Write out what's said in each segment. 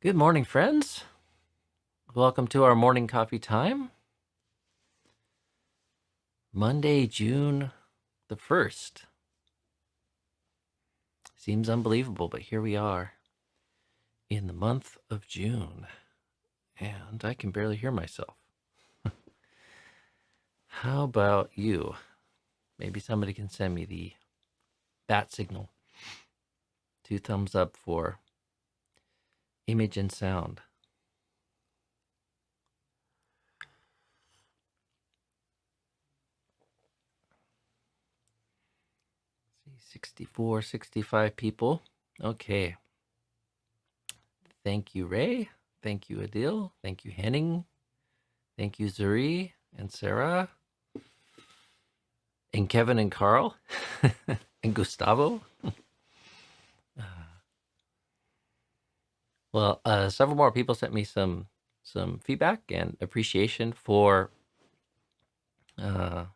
Good morning, friends. Welcome to our morning coffee time. Monday, June the 1st. Seems unbelievable, but here we are in the month of June, and I can barely hear myself. How about you? Maybe somebody can send me the bat signal. 2 thumbs up for image and sound. 64, 65 people. Okay. Thank you, Ray. Thank you, Adil. Thank you, Henning. Thank you, Zuri and Sarah. And Kevin and Carl. And Gustavo. Well, several more people sent me some feedback and appreciation for the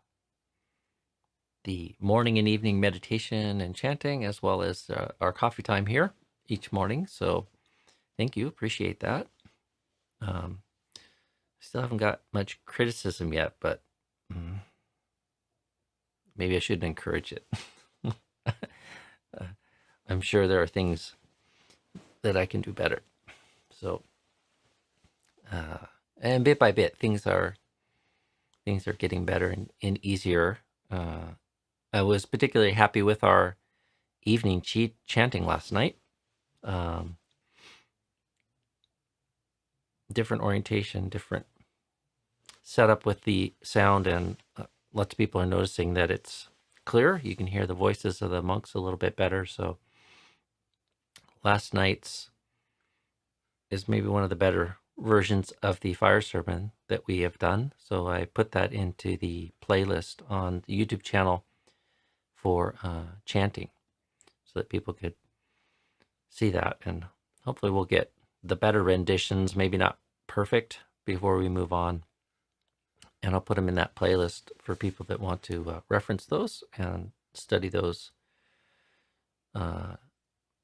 morning and evening meditation and chanting, as well as our coffee time here each morning. So thank you. Appreciate that. Still haven't got much criticism yet, but maybe I shouldn't encourage it. I'm sure there are things that I can do better. So, and bit by bit, things are getting better and easier. I was particularly happy with our evening chanting last night. Different orientation, different setup with the sound, and lots of people are noticing that it's clear. You can hear the voices of the monks a little bit better. So last night's is maybe one of the better versions of the fire sermon that we have done. So I put that into the playlist on the YouTube channel for chanting so that people could see that. And hopefully we'll get the better renditions, maybe not perfect, before we move on. And I'll put them in that playlist for people that want to reference those and study those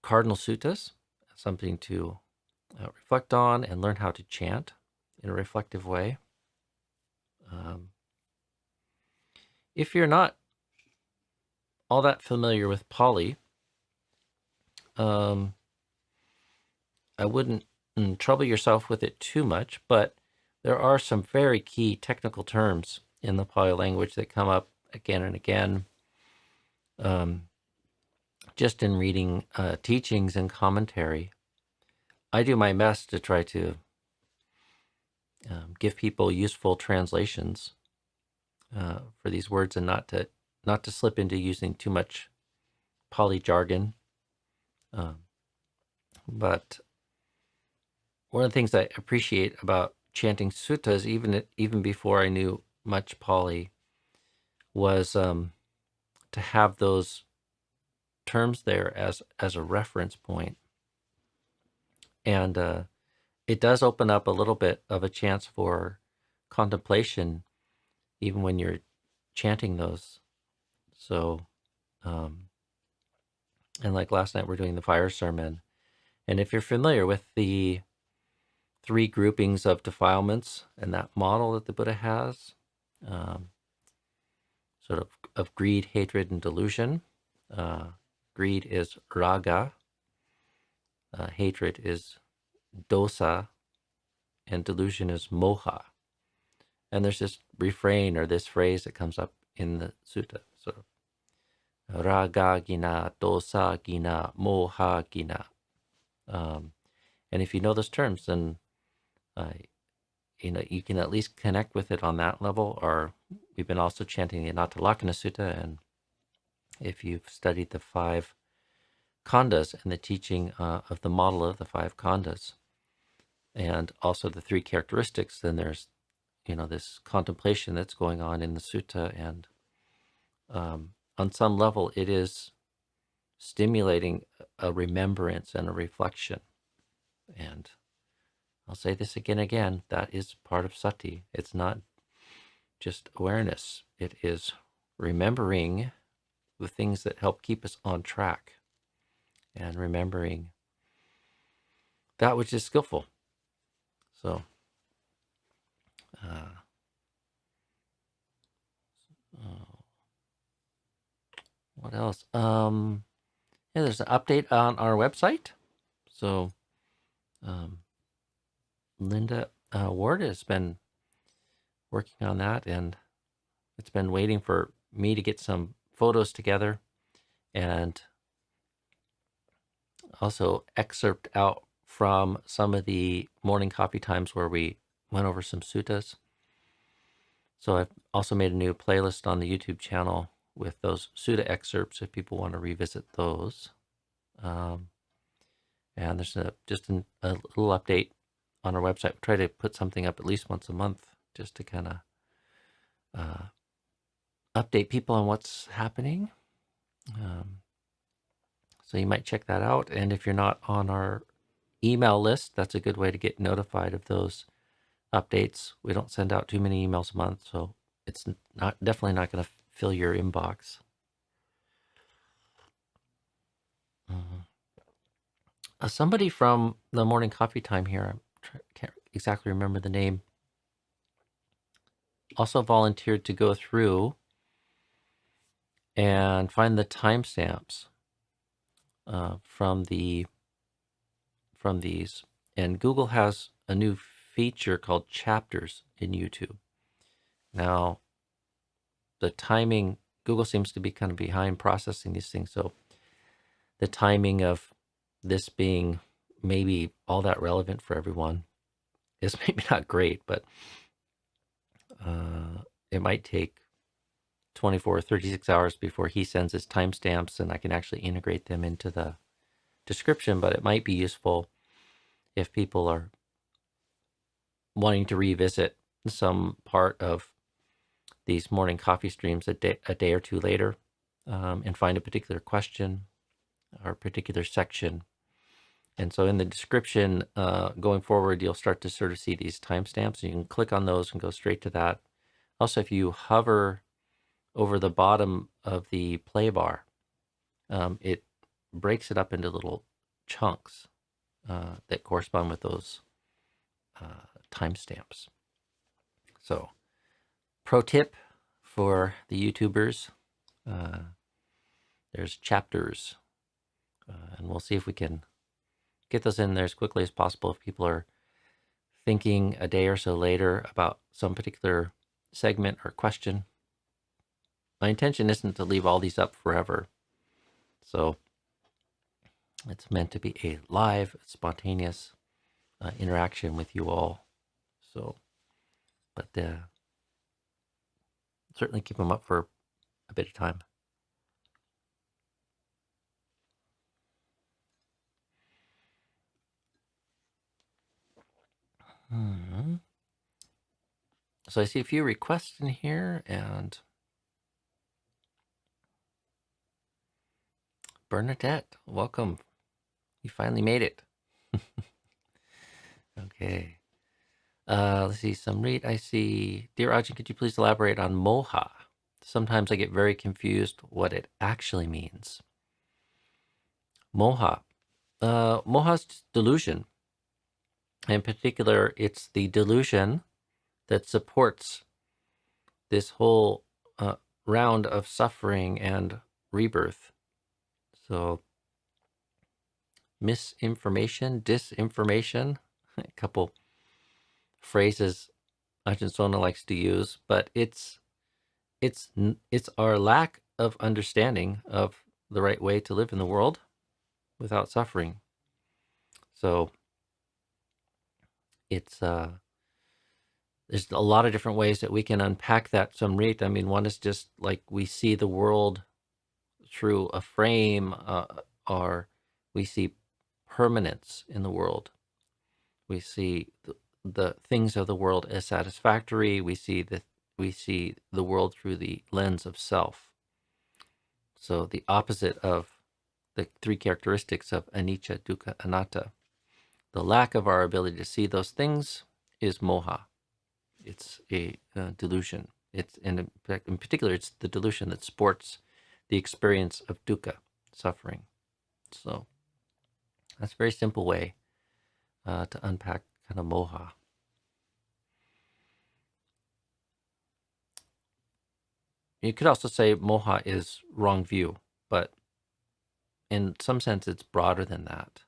cardinal suttas, something to reflect on and learn how to chant in a reflective way. If you're not all that familiar with Pali, I wouldn't trouble yourself with it too much, but there are some very key technical terms in the Pali language that come up again and again. Just in reading teachings and commentary, I do my best to try to give people useful translations for these words, and not to slip into using too much Pali jargon. But one of the things I appreciate about chanting suttas, even before I knew much Pali, was to have those terms there as a reference point. And it does open up a little bit of a chance for contemplation, even when you're chanting those. So, and like last night, we're doing the fire sermon. And if you're familiar with the 3 groupings of defilements and that model that the Buddha has, sort of greed, hatred, and delusion. Greed is raga, hatred is dosa, and delusion is moha. And there's this refrain or this phrase that comes up in the sutta. So, raga gina, dosa gina, moha gina. And if you know those terms, then you can at least connect with it on that level. Or we've been also chanting the Anatalakkhana Sutta, and if you've studied the 5 khandhas and the teaching of the model of the 5 khandhas, and also the 3 characteristics, then there's this contemplation that's going on in the sutta, and on some level it is stimulating a remembrance and a reflection. And I'll say this again, that is part of sati. It's not just awareness. It is remembering the things that help keep us on track, and remembering that which is skillful. So, what else? Yeah, there's an update on our website. So, Linda Ward has been working on that, and it's been waiting for me to get some photos together and also excerpt out from some of the morning coffee times where we went over some suttas. So I've also made a new playlist on the YouTube channel with those sutta excerpts if people want to revisit those. And there's just a little update on our website. We try to put something up at least once a month just to kind of update people on what's happening. So you might check that out. And if you're not on our email list, that's a good way to get notified of those updates. We don't send out too many emails a month, so it's definitely not going to fill your inbox. Somebody from the morning coffee time here, can't exactly remember the name, also volunteered to go through and find the timestamps from these. And Google has a new feature called chapters in YouTube. Now, the timing, Google seems to be kind of behind processing these things. So the timing of this being maybe all that relevant for everyone is maybe not great, but it might take 24 or 36 hours before he sends his timestamps and I can actually integrate them into the description. But it might be useful if people are wanting to revisit some part of these morning coffee streams a day or two later, and find a particular question or a particular section. And so in the description going forward, you'll start to sort of see these timestamps. You can click on those and go straight to that. Also, if you hover over the bottom of the play bar, it breaks it up into little chunks that correspond with those timestamps. So, pro tip for the YouTubers, there's chapters, and we'll see if we can get those in there as quickly as possible if people are thinking a day or so later about some particular segment or question. My intention isn't to leave all these up forever. So it's meant to be a live, spontaneous interaction with you all. So, but certainly keep them up for a bit of time. So I see a few requests in here, and Bernadette, welcome. You finally made it. Okay. Let's see, some read. I see, dear Ajahn, could you please elaborate on moha? Sometimes I get very confused what it actually means. Moha. Moha's delusion. In particular, it's the delusion that supports this whole round of suffering and rebirth. So, misinformation, disinformation, a couple phrases Ajahn Sona likes to use, but it's our lack of understanding of the right way to live in the world without suffering. So it's there's a lot of different ways that we can unpack that samrit. I mean, one is just like we see the world through a frame, or we see permanence in the world. We see the things of the world as satisfactory. We see the world through the lens of self. So the opposite of the three characteristics of anicca, dukkha, anatta. The lack of our ability to see those things is moha. It's a delusion. It's in particular, it's the delusion that supports the experience of dukkha, suffering. So that's a very simple way to unpack kind of moha. You could also say moha is wrong view, but in some sense it's broader than that.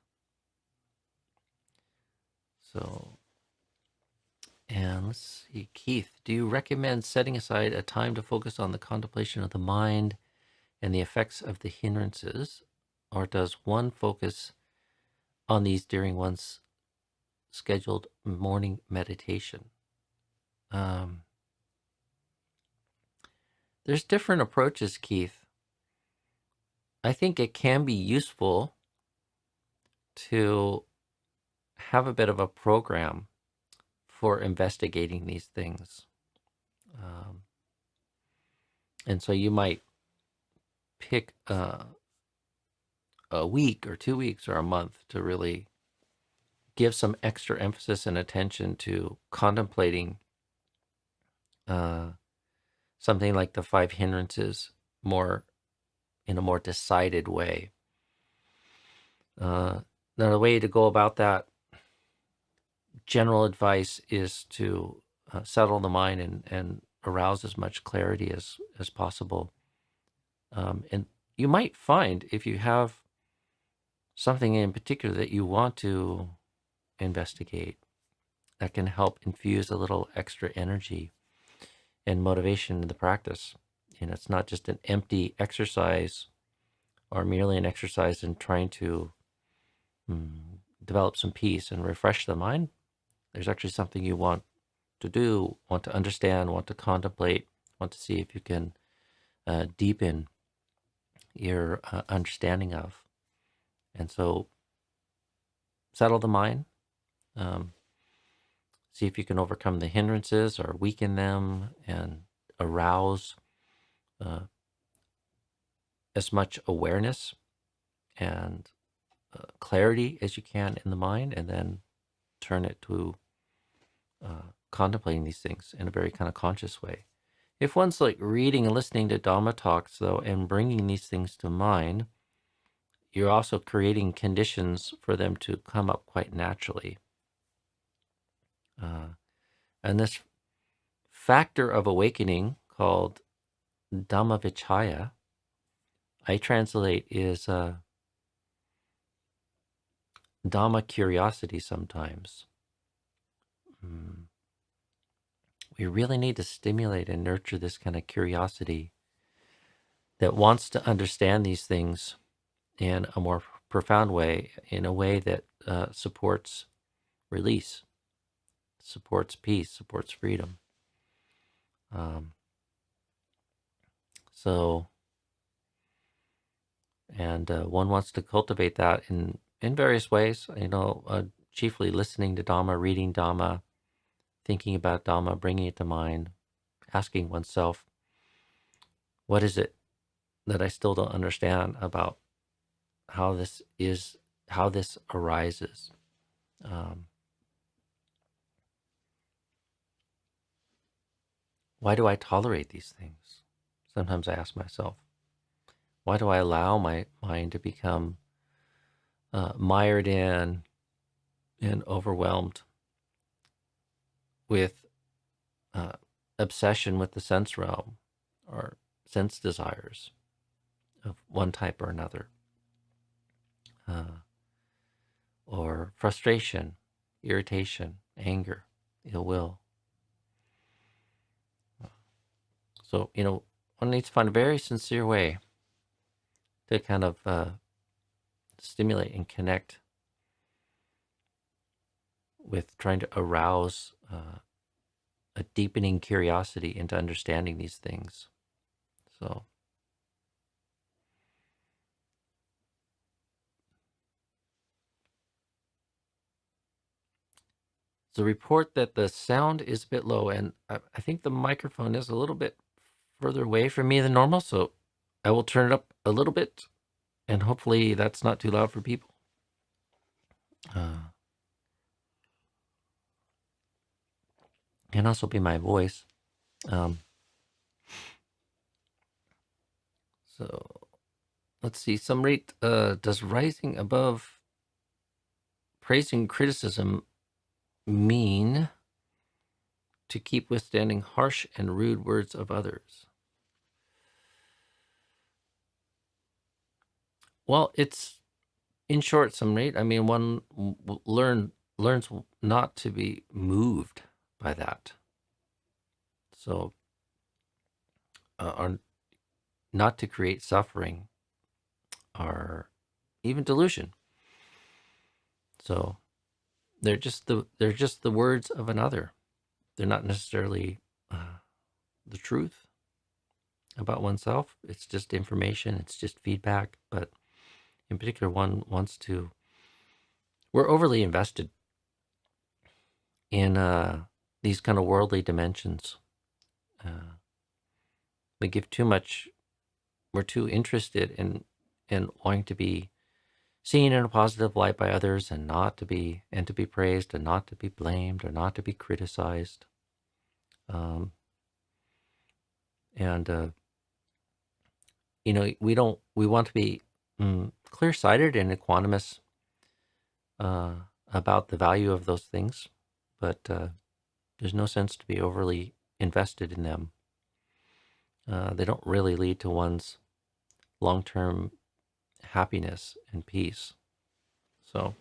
So, and let's see, Keith, do you recommend setting aside a time to focus on the contemplation of the mind and the effects of the hindrances, or does one focus on these during one's scheduled morning meditation? There's different approaches, Keith. I think it can be useful to have a bit of a program for investigating these things. And so you might pick a week or 2 weeks or a month to really give some extra emphasis and attention to contemplating something like the 5 hindrances more in a more decided way. Now, the way to go about that, general advice is to settle the mind and arouse as much clarity as possible. And you might find if you have something in particular that you want to investigate that can help infuse a little extra energy and motivation in the practice. It's not just an empty exercise or merely an exercise in trying to develop some peace and refresh the mind. There's actually something you want to do, want to understand, want to contemplate, want to see if you can deepen your understanding of. And so settle the mind, see if you can overcome the hindrances or weaken them and arouse as much awareness and clarity as you can in the mind, and then turn it to contemplating these things in a very kind of conscious way. If one's like reading and listening to Dhamma talks, though, and bringing these things to mind, you're also creating conditions for them to come up quite naturally. And this factor of awakening called Dhamma Vichaya, I translate is Dhamma curiosity sometimes. We really need to stimulate and nurture this kind of curiosity that wants to understand these things in a more profound way, in a way that supports release, supports peace, supports freedom. One wants to cultivate that in various ways, chiefly listening to Dhamma, reading Dhamma, thinking about Dhamma, bringing it to mind, asking oneself, what is it that I still don't understand about how this arises? Why do I tolerate these things? Sometimes I ask myself, why do I allow my mind to become mired in and overwhelmed with obsession with the sense realm or sense desires of one type or another, or frustration, irritation, anger, ill will? So, one needs to find a very sincere way to kind of stimulate and connect with trying to arouse a deepening curiosity into understanding these things. So, the report that the sound is a bit low, and I think the microphone is a little bit further away from me than normal, so I will turn it up a little bit, and hopefully that's not too loud for people. Can also be my voice. So let's see. Some rate does rising above praise and criticism mean to keep withstanding harsh and rude words of others? Well, it's in short summary. I mean, one learns not to be moved by that. So, or not to create suffering or even delusion. So they're just the words of another. They're not necessarily the truth about oneself. It's just information. It's just feedback. But in particular, one wants to. We're overly invested in these kind of worldly dimensions. We give too much. We're too interested in wanting to be seen in a positive light by others, and to be praised, and not to be blamed, or not to be criticized. We want to be clear-sighted and equanimous about the value of those things, but there's no sense to be overly invested in them. They don't really lead to one's long-term happiness and peace. So,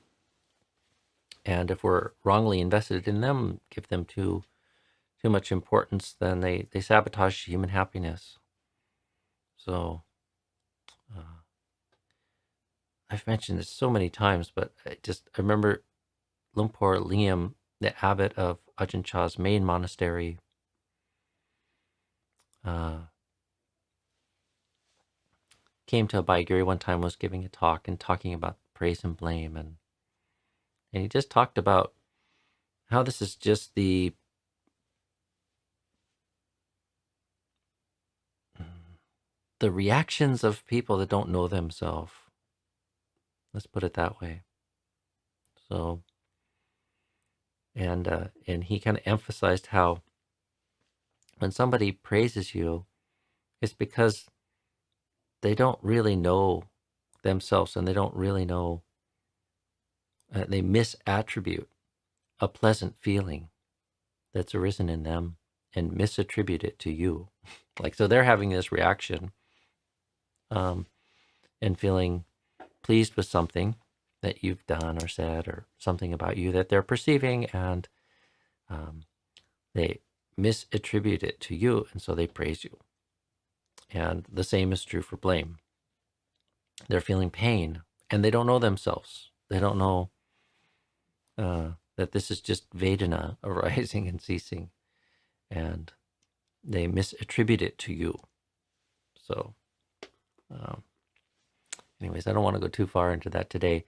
and if we're wrongly invested in them, give them too much importance, then they sabotage human happiness. So, I've mentioned this so many times, but I remember Lumpur Liam, the abbot of Ajahn Chah's main monastery, came to Abhayagiri one time, was giving a talk and talking about praise and blame, and he just talked about how this is just the reactions of people that don't know themselves. Let's put it that way. So, and he kind of emphasized how when somebody praises you, it's because they don't really know themselves, and they don't really know, they misattribute a pleasant feeling that's arisen in them and misattribute it to you. So they're having this reaction and feeling pleased with something that you've done or said, or something about you that they're perceiving, and they misattribute it to you, and so they praise you. And the same is true for blame. They're feeling pain, and they don't know themselves. They don't know that this is just Vedana arising and ceasing, and they misattribute it to you. So, anyways, I don't want to go too far into that today.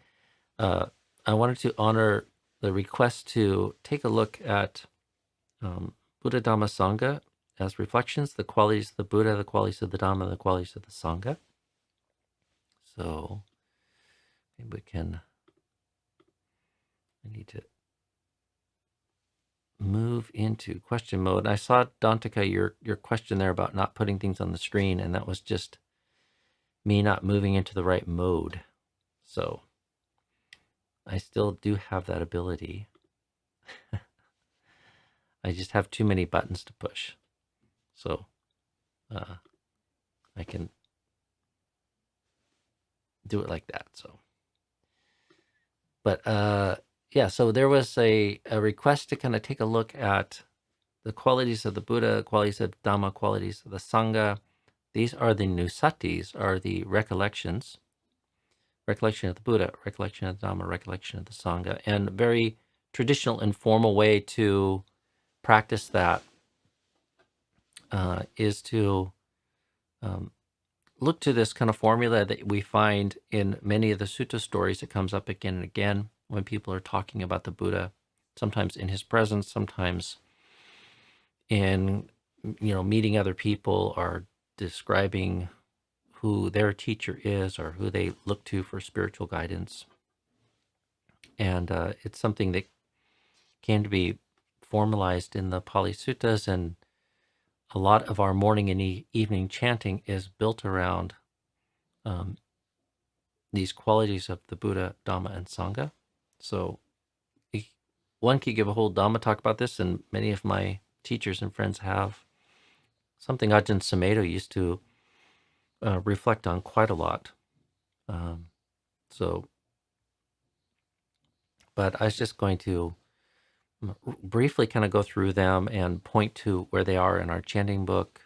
I wanted to honor the request to take a look at Buddha, Dhamma, Sangha as reflections, the qualities of the Buddha, the qualities of the Dhamma, the qualities of the Sangha. So maybe I need to move into question mode. I saw, Dantika, your question there about not putting things on the screen, and that was just me not moving into the right mode. So I still do have that ability. I just have too many buttons to push. So I can do it like that. So, but yeah, so there was a request to kind of take a look at the qualities of the Buddha, qualities of Dhamma, qualities of the Sangha. These are the nusatis, are the recollections. Recollection of the Buddha, recollection of the Dhamma, recollection of the Sangha. And very traditional and formal way to practice that is to look to this kind of formula that we find in many of the sutta stories. It comes up again and again when people are talking about the Buddha, sometimes in his presence, sometimes in meeting other people, or describing who their teacher is or who they look to for spiritual guidance. And it's something that came to be formalized in the Pali Suttas, and a lot of our morning and evening chanting is built around these qualities of the Buddha, Dhamma, and Sangha. So one could give a whole Dhamma talk about this, and many of my teachers and friends have. Something Ajahn Sumedho used to reflect on quite a lot. But I was just going to briefly kind of go through them and point to where they are in our chanting book.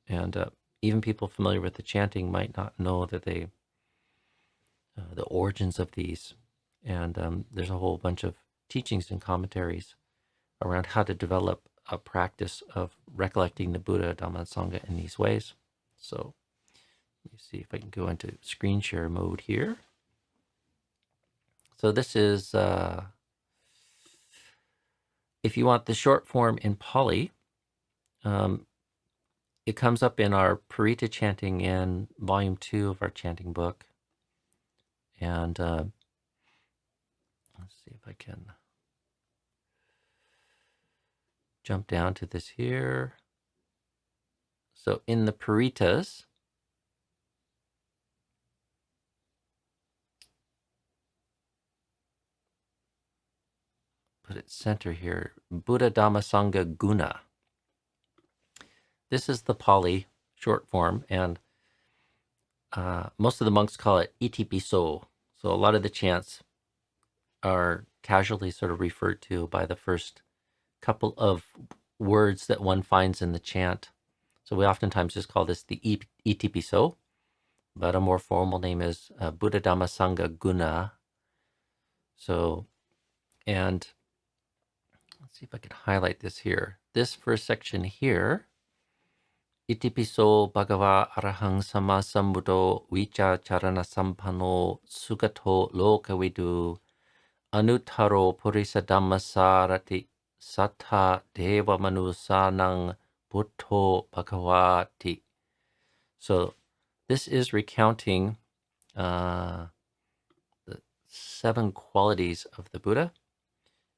And even people familiar with the chanting might not know that the origins of these. And there's a whole bunch of teachings and commentaries around how to develop a practice of recollecting the Buddha, Dhamma, and Sangha in these ways. So let me see if I can go into screen share mode here. So this is, if you want the short form in Pali, it comes up in our Parita chanting in volume 2 of our chanting book. And let's see if I can jump down to this here. So in the Paritas, put it center here, Buddha Dhamma Sangha Guna. This is the Pali short form, and most of the monks call it itipiso. So a lot of the chants are casually sort of referred to by the first couple of words that one finds in the chant. So we oftentimes just call this the itipiso, but a more formal name is Buddha Dhamma Sangha Guna. So, and let's see if I can highlight this here. This first section here, Itipiso Bhagava Arahang Sama Sambuddho Vicha Charana Sampano Sugato Lokavidu Anuttaro Purisa Dhammasarati Sattha Deva Manusanang Buddho Bhagavati. So this is recounting the 7 qualities of the Buddha,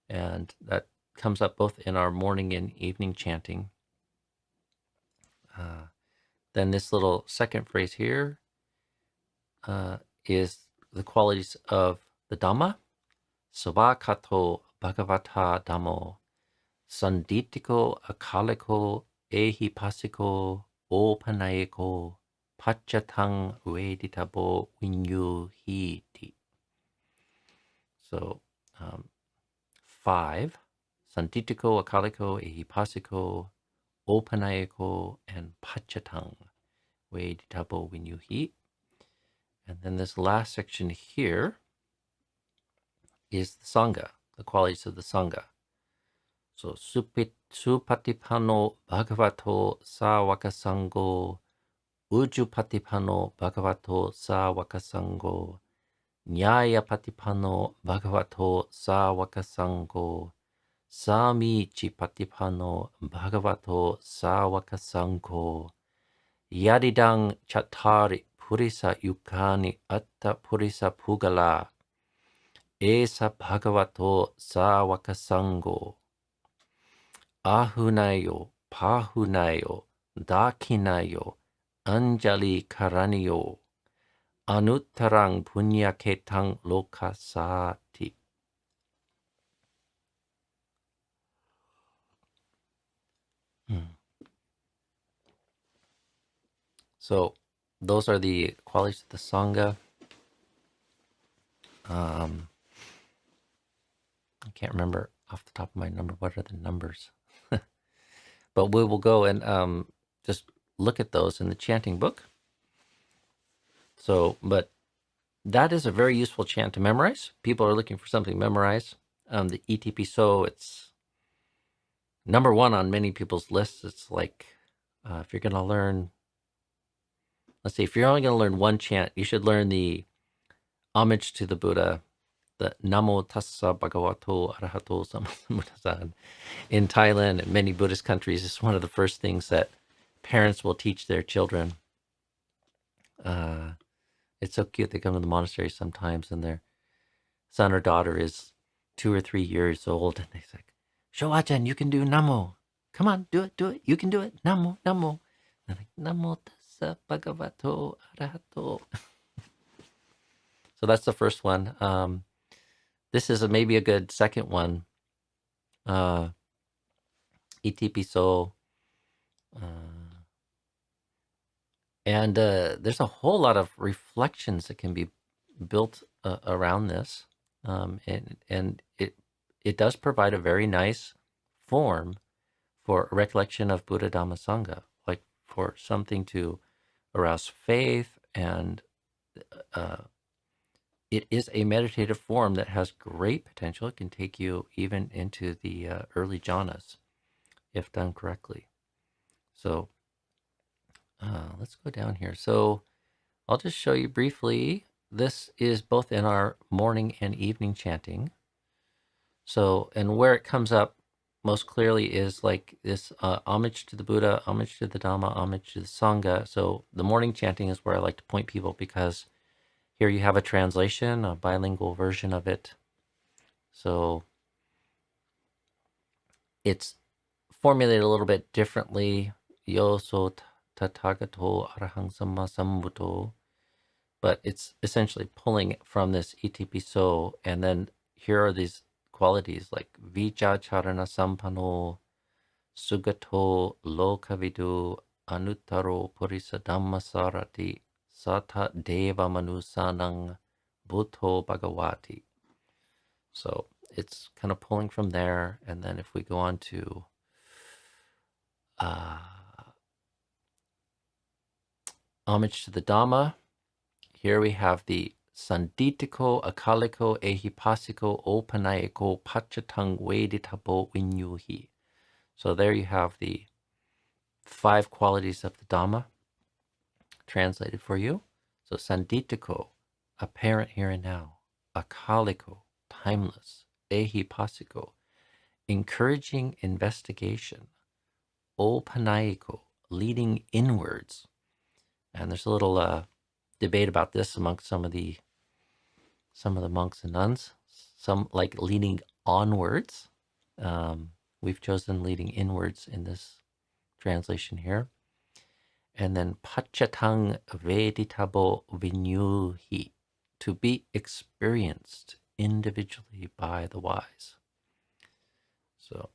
and that comes up both in our morning and evening chanting. Then this little second phrase here is the qualities of the Dhamma. Savakato Bhagavata Dhammo, Sanditiko Akaliko Ehipasiko Opanayiko Pachatang Veditabo Vinyuhiti. So 5, Sanditiko Akaliko Ehipasiko Opanayiko and Pachatang Veditabo Vinyuhi. And then this last section here is the Sangha, the qualities of the Sangha. So Supatipano Bhagavato Sawaka Sango, Ujupatipano Bhagavato Sawaka Sango, Nyayapatipano Bhagavato Sawaka Sango, Samichi Patipano Bhagavato Sawaka Sango, Yadidang Chatari Purisa Yukani Atta Purisa Pugala, Esa Bhagavato Sawaka Sango, Ahunayo, Pahunayo, Dakinayo, Anjali Karaniyo, Anuttarang Punyaketang Lokasati. So those are the qualities of the Sangha. I can't remember off the top of my number what are the numbers. But we will go and just look at those in the chanting book. So, but that is a very useful chant to memorize. People are looking for something to memorize. The ETP, it's number 1 on many people's lists. It's like, if you're going to learn, let's see, if you're only going to learn one chant, you should learn the homage to the Buddha, the Namo Tassa Bhagavato Arahato Sammasambuddhassa. In Thailand and many Buddhist countries, it's one of the first things that parents will teach their children. It's so cute. They come to the monastery sometimes and their son or daughter is 2 or 3 years old, and they say, "Show Ajahn, you can do Namo. Come on, do it. You can do it. Namo, Namo." And they're like, Namo Tassa Bhagavato Arahato. So that's the first one. This is maybe a good second one. uh, itipiso, and there's a whole lot of reflections that can be built around this, and it does provide a very nice form for a recollection of Buddha Dhamma Sangha, like for something to arouse faith, and uh, it is a meditative form that has great potential. It can take you even into the early jhanas if done correctly. So let's go down here. So I'll just show you briefly. This is both in our morning and evening chanting. So, and where it comes up most clearly is like this homage to the Buddha, homage to the Dhamma, homage to the Sangha. So the morning chanting is where I like to point people, because here you have a translation, a bilingual version of it. So it's formulated a little bit differently. Yoso tatagato arahang samma sambuddho. But it's essentially pulling from this itipiso, and then here are these qualities like vijja charana sampano, sugato lokavidu, anuttaro purisa dhammasarati, sata deva manusanang buddho bhagavati. So it's kind of pulling from there, and then if we go on to homage to the Dhamma, here we have the Sanditiko, Akaliko, Ehipasiko, Opanaiko, Pachatang, Veditabo, Vinyuhi. So there you have the 5 qualities of the Dhamma translated for you. So Sanditiko, apparent here and now. Akaliko, timeless. Ehipasiko, encouraging investigation. Opanaiko, leading inwards. And there's a little debate about this amongst some of the monks and nuns. Some like leading onwards. We've chosen leading inwards in this translation here. And then pachatang veditabo vinyuhi, to be experienced individually by the wise. So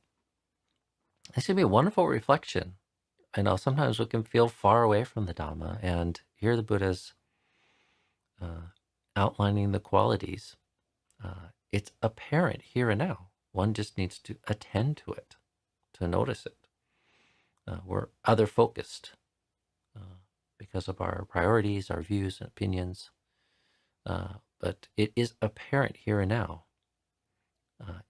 this should be a wonderful reflection. I know sometimes we can feel far away from the Dhamma, and here the Buddha's outlining the qualities. It's apparent here and now. One just needs to attend to it, to notice it. We're other focused because of our priorities, our views and opinions. But it is apparent here and now.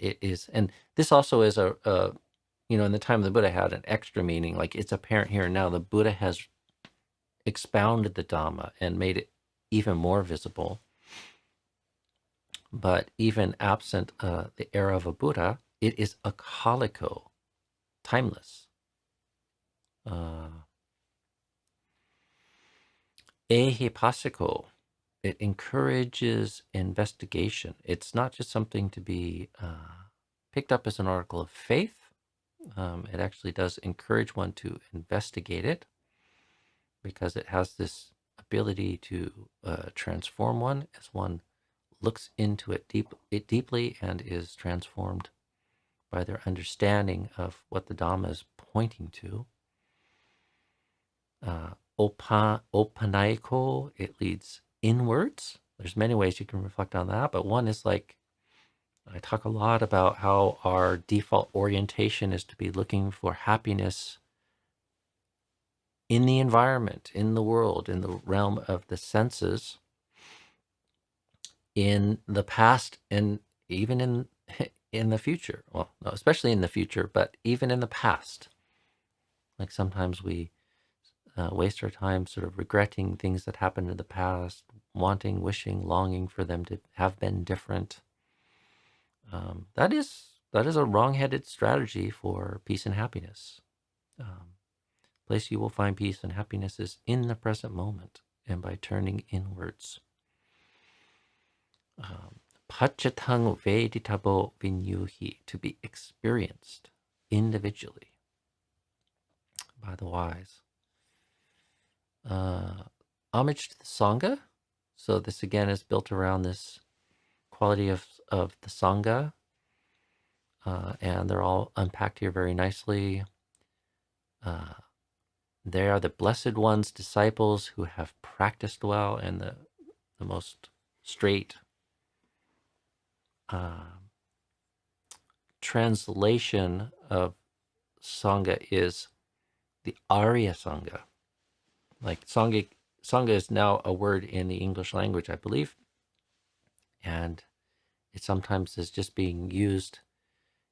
It is, and this also is in the time of the Buddha had an extra meaning, like it's apparent here and now. The Buddha has expounded the Dhamma and made it even more visible. But even absent the era of a Buddha, it is akaliko, timeless. Ehipasiko, it encourages investigation. It's not just something to be picked up as an article of faith. It actually does encourage one to investigate it, because it has this ability to transform one as one looks into it deeply and is transformed by their understanding of what the Dhamma is pointing to. Opanaiko, it leads inwards. There's many ways you can reflect on that, but one is like, I talk a lot about how our default orientation is to be looking for happiness in the environment, in the world, in the realm of the senses, in the past, and even in the future. Well, no, especially in the future, but even in the past. Like sometimes we waste our time sort of regretting things that happened in the past, wanting, wishing, longing for them to have been different. That is a wrong-headed strategy for peace and happiness. Place you will find peace and happiness is in the present moment, and by turning inwards. Pachatang veditabo vinyuhi, to be experienced individually by the wise. Homage to the Sangha. So this again is built around this quality of the Sangha. and they're all unpacked here very nicely. They are the blessed ones, disciples who have practiced well, and the most straight translation of Sangha is the Arya Sangha. Like Sangha is now a word in the English language, I believe, and it sometimes is just being used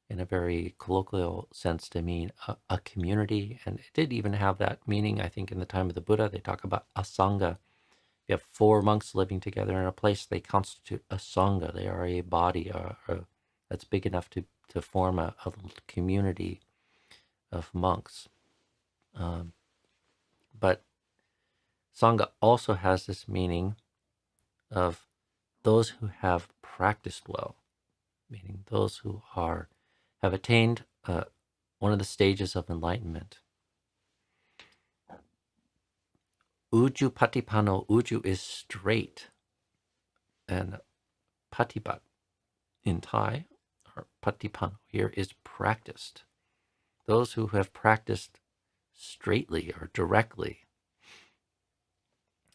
in a very colloquial sense to mean a community. And it did even have that meaning, I think, in the time of the Buddha. They talk about a Sangha. You have 4 monks living together in a place, they constitute a Sangha. They are a body that's big enough to form a little community of monks. But Sangha also has this meaning of those who have practiced well, meaning those who have attained one of the stages of enlightenment. Uju patipano, uju is straight, and patipat in Thai, or patipano here, is practiced. Those who have practiced straightly or directly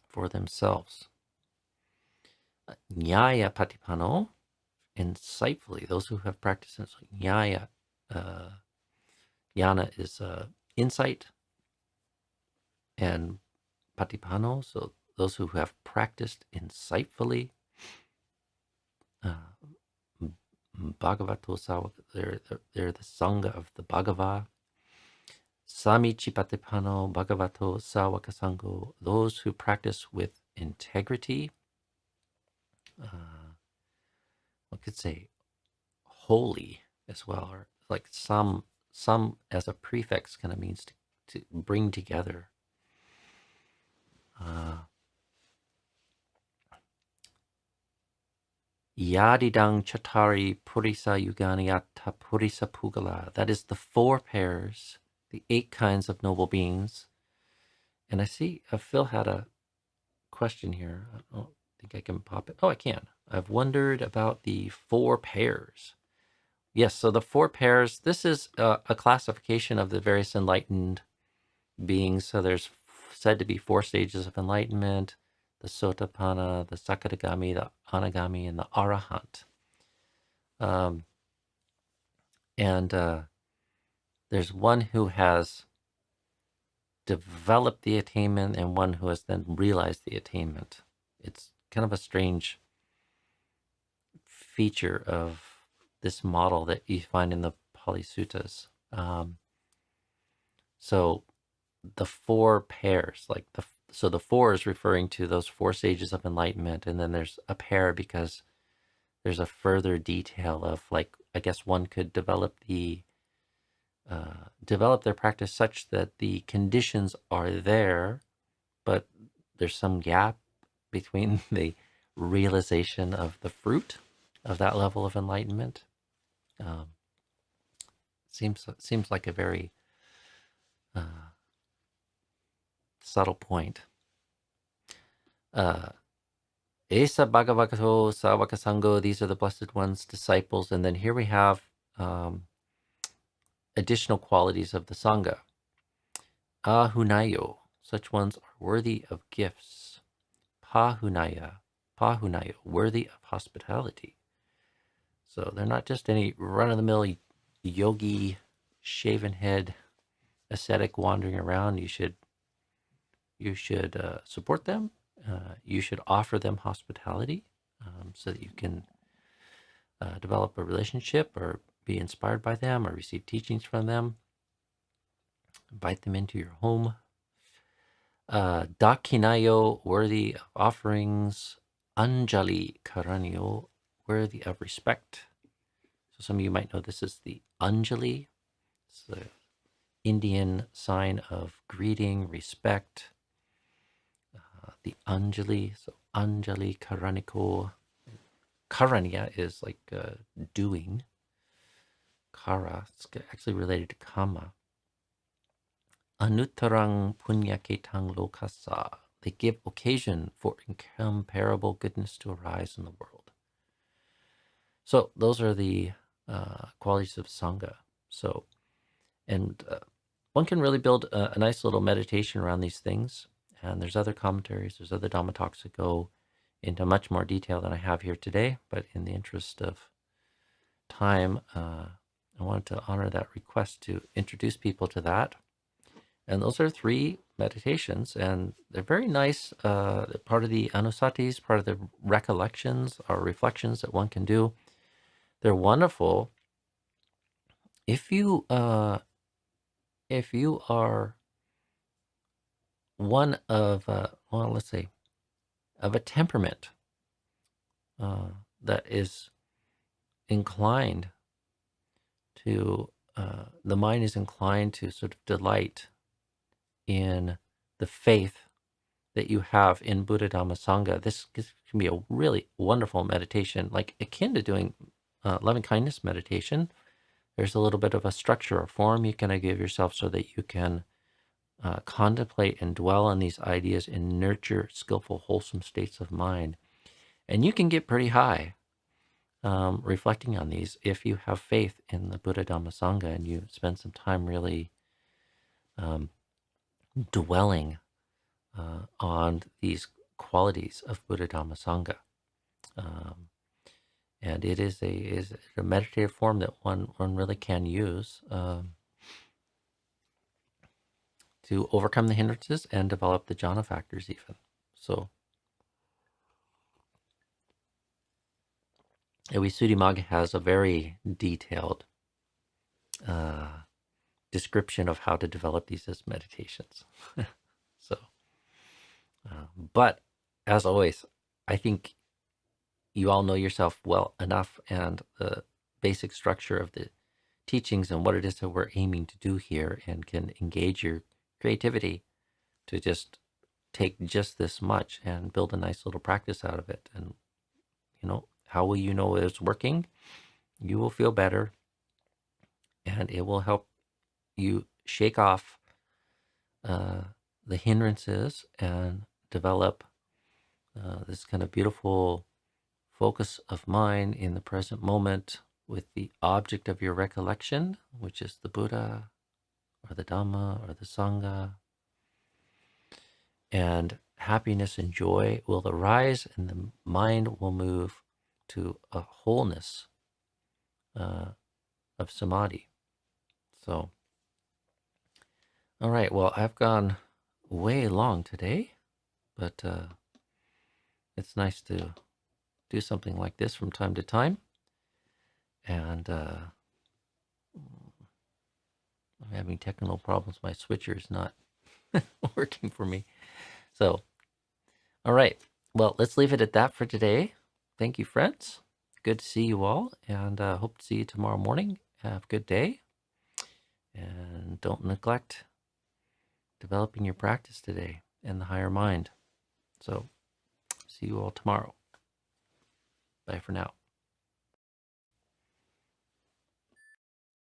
for themselves. Nyaya patipano, insightfully, those who have practiced nyaya. Jnana is insight, and patipano, so those who have practiced insightfully. Bhagavato Sawaka, they're the Sangha of the Bhagava. Samichi patipano Bhagavato Sawaka Sangho, those who practice with integrity. One could say holy as well, or like some as a prefix kind of means to bring together. Yadidang Chatari Purisa Yuganiyata Purisa Pugala. That is the 4 pairs, the 8 kinds of noble beings. And I see Phil had a question here. I don't think I can pop it. Oh, I can. I've wondered about the 4 pairs. Yes, so the 4 pairs, this is a classification of the various enlightened beings. So there's said to be 4 stages of enlightenment: the Sotapanna, the Sakadagami, the Anagami, and the Arahant. There's one who has developed the attainment and one who has then realized the attainment. It's kind of a strange feature of this model that you find in the Pali Suttas. So the 4 pairs, like the 4 is referring to those 4 stages of enlightenment, and then there's a pair because there's a further detail of, like, I guess one could develop their practice such that the conditions are there, but there's some gap between the realization of the fruit of that level of enlightenment. Seems like a very subtle point. Esa Bhagavato Savaka Sangho, these are the blessed ones, disciples. And then here we have additional qualities of the Sangha. Ahunayo, such ones are worthy of gifts. Pahunayo, worthy of hospitality. So they're not just any run-of-the-mill yogi, shaven head, ascetic wandering around. You should support them. You should offer them hospitality so that you can develop a relationship or be inspired by them or receive teachings from them. Invite them into your home. Dakinayo, worthy of offerings. Anjali Karanyo, worthy of respect. So some of you might know this is the Anjali. It's the Indian sign of greeting, respect. The Anjali, so Anjali Karaniko. Karanya is like doing. Kara, it's actually related to Kama. Anuttarang punyaketang lokasa. They give occasion for incomparable goodness to arise in the world. So those are the qualities of Sangha. So, and one can really build a nice little meditation around these things. And there's other commentaries, there's other Dhamma talks that go into much more detail than I have here today. But in the interest of time, I wanted to honor that request to introduce people to that. And those are 3 meditations, and they're very nice. Part of the anusatis, part of the recollections or reflections that one can do. They're wonderful if you are one of well, let's say, of a temperament that is inclined to the mind is inclined to sort of delight in the faith that you have in Buddha, Dhamma, Sangha. This can be a really wonderful meditation, like akin to doing loving kindness meditation. There's a little bit of a structure or form you can give yourself so that you can contemplate and dwell on these ideas and nurture skillful, wholesome states of mind. And you can get pretty high reflecting on these if you have faith in the Buddha, Dhamma, Sangha, and you spend some time really dwelling on these qualities of Buddha, Dhamma, Sangha. And it is a meditative form that one really can use to overcome the hindrances and develop the jhana factors even. So, Visuddhimagga has a very detailed description of how to develop these as meditations. So, but as always, I think you all know yourself well enough and the basic structure of the teachings and what it is that we're aiming to do here, and can engage your creativity to just take just this much and build a nice little practice out of it. And, how will you know it's working? You will feel better, and it will help you shake off the hindrances and develop this kind of beautiful focus of mind in the present moment with the object of your recollection, which is the Buddha or the Dhamma or the Sangha. And happiness and joy will arise, and the mind will move to a wholeness of samadhi. So, all right, well, I've gone way long today, but it's nice to do something like this from time to time. And I'm having technical problems. My switcher is not working for me. So, all right. Well, let's leave it at that for today. Thank you, friends. Good to see you all, and hope to see you tomorrow morning. Have a good day, and don't neglect developing your practice today and the higher mind. So, see you all tomorrow. Bye for now.